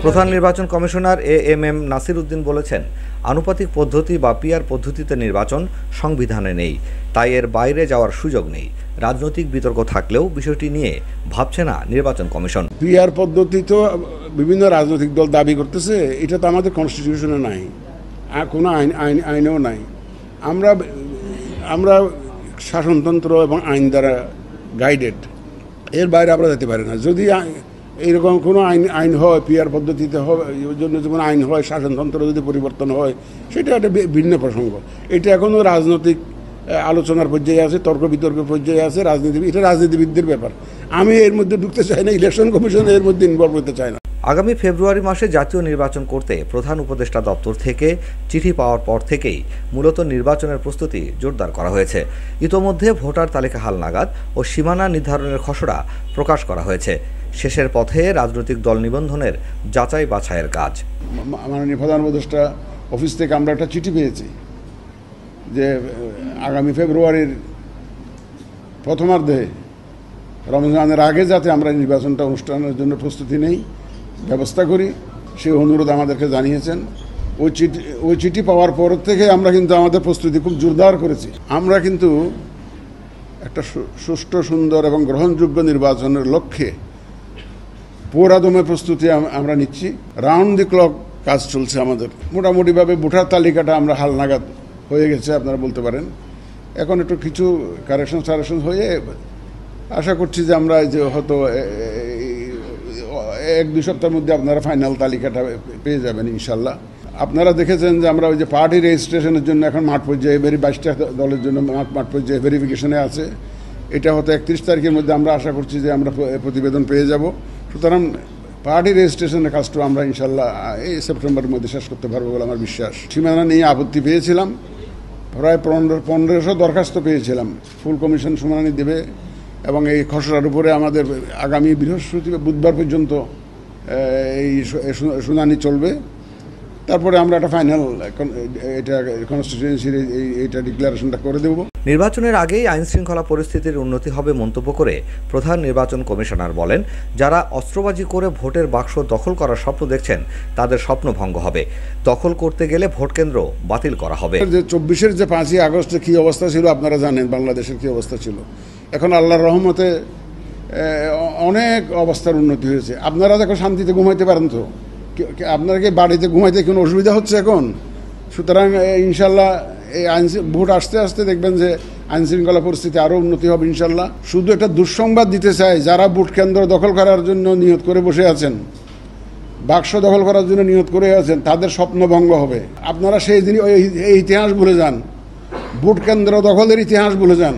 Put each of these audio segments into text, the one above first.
প্রধান নির্বাচন commissioner AMM Nasir Uddin বলেছেন, আনুপাতিক পদ্ধতি বা পিআর পদ্ধতিতে নির্বাচন সংবিধানে নেই, তাই এর বাইরে যাওয়ার সুযোগ নেই। রাজনৈতিক বিতর্ক থাকলেও বিষয়টি নিয়ে ভাবছে না নির্বাচন কমিশন। পিআর পদ্ধতি তো বিভিন্ন রাজনৈতিক দল দাবি করতেছে, এটা তো আমাদের কনস্টিটিউশনে নাই, কোনো আইনেও নাই। আমরা শাসনতন্ত্র এবং আইন দ্বারা গাইডেড, এর বাইরে আমরা যেতে পারি না। যদি এইরকম কোনো আইন হয়, পিআর পদ্ধতিতে হয়, ওই জন্য যেমন আইন হয়, শাসনতন্ত্র যদি পরিবর্তন হয়, সেটা একটা ভিন্ন প্রসঙ্গ। এটা এখনও রাজনৈতিক আলোচনার পর্যায়ে আছে, তর্ক বিতর্কের পর্যায়ে আছে। এটা রাজনীতিবিদদের ব্যাপার। আমি এর মধ্যে ঢুকতে চাই না, ইলেকশন কমিশন এর মধ্যে ইনভলভ হতে চায় না। আগামী ফেব্রুয়ারি মাসে জাতীয় নির্বাচন করতে প্রধান উপদেষ্টা দপ্তর থেকে চিঠি পাওয়ার পর থেকেই মূলত নির্বাচনের প্রস্তুতি জোরদার করা হয়েছে। ইতোমধ্যে ভোটার তালিকা হালনাগাদ ও সীমানা নির্ধারণের খসড়া প্রকাশ করা হয়েছে। শেষের পথে রাজনৈতিক দল নিবন্ধনের যাচাই বাছাইয়ের কাজ। মাননীয় প্রধান উপদেষ্টা অফিস থেকে আমরা একটা চিঠি পেয়েছি যে আগামী ফেব্রুয়ারির প্রথমার্ধে রমজানের আগে যাতে আমরা নির্বাচনটা অনুষ্ঠানের জন্য প্রস্তুতি নেই, ব্যবস্থা করি, সেই অনুরোধ আমাদেরকে জানিয়েছেন। ওই চিঠি পাওয়ার পর থেকে আমরা কিন্তু আমাদের প্রস্তুতি খুব জোরদার করেছি। আমরা কিন্তু একটা সুষ্ঠু, সুন্দর এবং গ্রহণযোগ্য নির্বাচনের লক্ষ্যে পুরাদমে প্রস্তুতি আমরা নিচ্ছি। রাউন্ড দি ক্লক কাজ চলছে আমাদের। মোটামুটিভাবে ভোটার তালিকাটা আমরা হালনাগাদ হয়ে গেছে আপনারা বলতে পারেন। এখন একটু কিছু কারেকশন হয়ে আশা করছি যে আমরা যে হয়তো 1-2 সপ্তাহের মধ্যে আপনারা ফাইনাল তালিকাটা পেয়ে যাবেন ইনশাল্লাহ। আপনারা দেখেছেন যে আমরা ওই যে পার্টি রেজিস্ট্রেশনের জন্য এখন মাঠ পর্যায়ে 22টা দলের জন্য মাঠ পর্যায়ে ভেরিফিকেশনে আছে। এটা হয়তো 31 তারিখের মধ্যে আমরা আশা করছি যে আমরা প্রতিবেদন পেয়ে যাব। সুতরাং পার্টি রেজিস্ট্রেশনের কাজটা আমরা ইনশাল্লাহ এই সেপ্টেম্বরের মধ্যে শেষ করতে পারবো বলে আমার বিশ্বাস। সীমানা নিয়ে আপত্তি পেয়েছিলাম, প্রায় 1500 দরখাস্ত পেয়েছিলাম। ফুল কমিশন শুনানি দেবে এবং এই খসড়ার উপরে আমাদের আগামী বুধবার পর্যন্ত এই শুনানি চলবে। তারপরে আমরা একটা ফাইনাল এটা কনস্টিটিউয়েন্সির এইটা ডিক্লারেশনটা করে দেব। নির্বাচনের আগেই আইনশৃঙ্খলা পরিস্থিতির উন্নতি হবে মন্তব্য করে প্রধান নির্বাচন কমিশনার বলেন, যারা অস্ত্রবাজি করে ভোটের বাক্স দখল করার স্বপ্ন দেখছেন তাদের স্বপ্ন ভঙ্গ হবে। দখল করতে গেলে ভোট কেন্দ্র বাতিল করা হবে। 24-এর যে 5ই আগস্টে কী অবস্থা ছিল আপনারা জানেন, বাংলাদেশের কী অবস্থা ছিল। এখন আল্লাহর রহমতে অনেক অবস্থার উন্নতি হয়েছে। আপনারা দেখো শান্তিতে ঘুমাইতে পারেন তো, আপনারা কি বাড়িতে ঘুমাইতে কোনো অসুবিধা হচ্ছে এখন? সুতরাং ইনশাল্লাহ এই ভোট আসতে আসতে দেখবেন যে আইনশৃঙ্খলা পরিস্থিতি আরও উন্নতি হবে ইনশাল্লাহ। শুধু একটা দুঃসংবাদ দিতে চাই, যারা ভোট কেন্দ্র দখল করার জন্য নিয়ত করে বসে আছেন, বাক্স দখল করার জন্য নিয়ত করে আছেন, তাদের স্বপ্ন ভঙ্গ হবে। আপনারা সেই দিন এই ইতিহাস ভুলে যান, ভোট কেন্দ্র দখলের ইতিহাস ভুলে যান।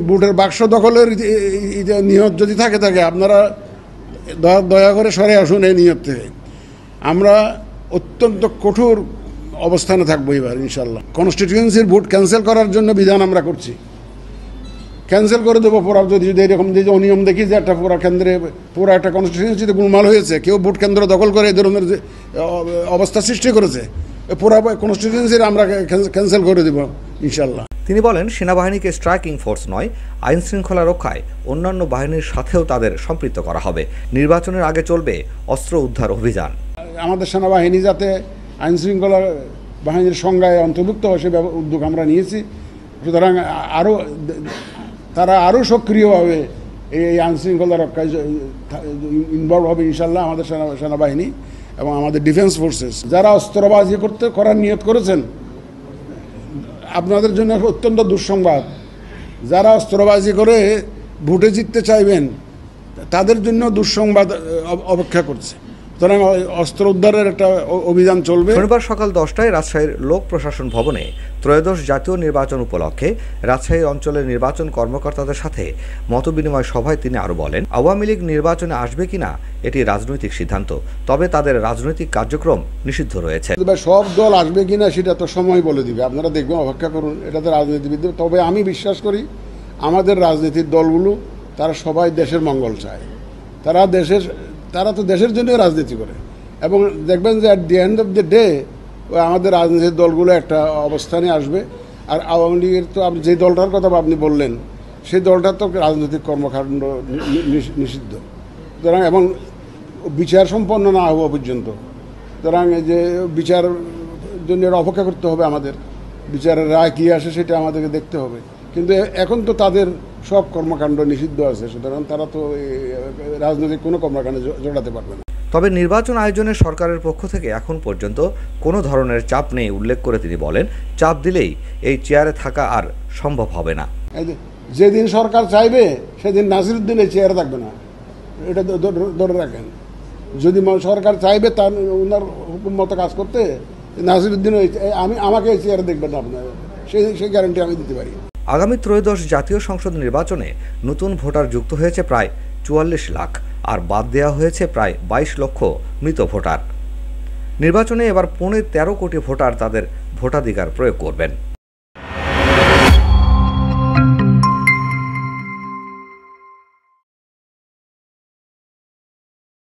ভোটের বাক্স দখলের নিয়ত যদি থাকে আপনারা দয়া করে সরে আসুন এই নিয়ত থেকে। আমরা অত্যন্ত কঠোর অবস্থানে থাকবো এবার ইনশাল্লাহ। কনস্টিটিউয়েন্সির ভোট ক্যান্সেল করার জন্য বিধান আমরা করছি, ক্যান্সেল করে দেবো। যদি এরকম যে অনিয়ম দেখি যে একটা পুরো একটা কনস্টিটিউয়েন্সিতে গোলমাল হয়েছে, কেউ ভোট কেন্দ্র দখল করে এই ধরনের যে অবস্থা সৃষ্টি করেছে, পুরো কনস্টিটিউয়েন্সির আমরা ক্যান্সেল করে দেবো ইনশাল্লাহ। তিনি বলেন, সেনাবাহিনীকে স্ট্রাইকিং ফোর্স নয়, আইন শৃঙ্খলা রক্ষায় অন্যান্য বাহিনীর সাথেও তাদের সম্পৃক্ত করা হবে। নির্বাচনের আগে চলবে অস্ত্র উদ্ধার অভিযান। আমাদের সেনাবাহিনী যাতে আইন শৃঙ্খলা বাহিনীর সংজ্ঞায় অন্তর্ভুক্ত হয় সে উদ্যোগ আমরা নিয়েছি। সুতরাং তারা আরও সক্রিয়ভাবে এই আইন শৃঙ্খলা রক্ষায় ইনভলভ হবে ইনশাল্লাহ। আমাদের সেনাবাহিনী এবং আমাদের ডিফেন্স ফোর্সেস, যারা অস্ত্রবাজি করার নিয়ত করেছেন, আপনাদের জন্য অত্যন্ত দুঃসংবাদ। যারা অস্ত্রবাজি করে ভোটে জিততে চাইবেন তাদের জন্য দুঃসংবাদ অপেক্ষা করছে। সুতরাং অস্ত্র উদ্ধারের একটা অভিযান চলবে। শনিবার সকাল 10টায় রাজশাহীর লোক প্রশাসন ভবনে ত্রয়োদশ জাতীয় নির্বাচন উপলক্ষে রাজশাহী অঞ্চলের নির্বাচন কর্মকর্তাদের সাথে মতবিনিময় সভায় তিনি আরও বলেন, আওয়ামী লীগ নির্বাচনে আসবে কিনা এটি রাজনৈতিক সিদ্ধান্ত, তবে তাদের রাজনৈতিক কার্যক্রম নিষিদ্ধ রয়েছে। সব দল আসবে কিনা সেটা তো সময় বলে দিবে, আপনারা দেখবেন, অপেক্ষা করুন। এটা তো রাজনীতিবিদ। তবে আমি বিশ্বাস করি আমাদের রাজনীতির দলগুলো তারা সবাই দেশের মঙ্গল চায়। তারা তো দেশের জন্য রাজনীতি করে, এবং দেখবেন যে at the end of the day আমাদের রাজনীতির দলগুলো একটা অবস্থানে আসবে। আর আওয়ামী লীগের তো যে দলটার কথা আপনি বললেন, সেই দলটার তো রাজনৈতিক কর্মকাণ্ড নিষিদ্ধ। সুতরাং এবং বিচার সম্পন্ন না হওয়া পর্যন্ত, সুতরাং যে বিচার জন্য অপেক্ষা করতে হবে আমাদের, বিচারের রায় কী আসে সেটা আমাদেরকে দেখতে হবে। কিন্তু এখন তো তাদের সব কর্মকাণ্ড নিষিদ্ধ আছে, সুতরাং তারা তো রাজনৈতিক কোনো কর্মকাণ্ডে জড়াতে পারবে না। তবে নির্বাচন আয়োজনে সরকারের পক্ষ থেকে এখন পর্যন্ত কোনো ধরনের চাপ নেই উল্লেখ করে তিনি বলেন, চাপ দিলেই এই চেয়ারে থাকা আর সম্ভব হবে না। যেদিন সরকার চাইবে সেদিন নাসিরউদ্দিন এই চেয়ারে থাকবে না, এটা ধরে রাখেন। যদি সরকার চাইবে তার ওনার হুকুম মতো কাজ করতে, নাসিরউদ্দিন আমাকে এই চেয়ারে দেখবেন না আপনার, সেই গ্যারান্টি আমি দিতে পারি। আগামী ত্রয়োদশ জাতীয় সংসদ নির্বাচনে নতুন ভোটার যুক্ত হয়েছে প্রায় ৪৪ লাখ, আর বাদ দেওয়া হয়েছে প্রায় ২২ লক্ষ মৃত ভোটার। নির্বাচনে এবার ১৫-১৩ কোটি ভোটার তাদের ভোটাধিকার প্রয়োগ করবেন।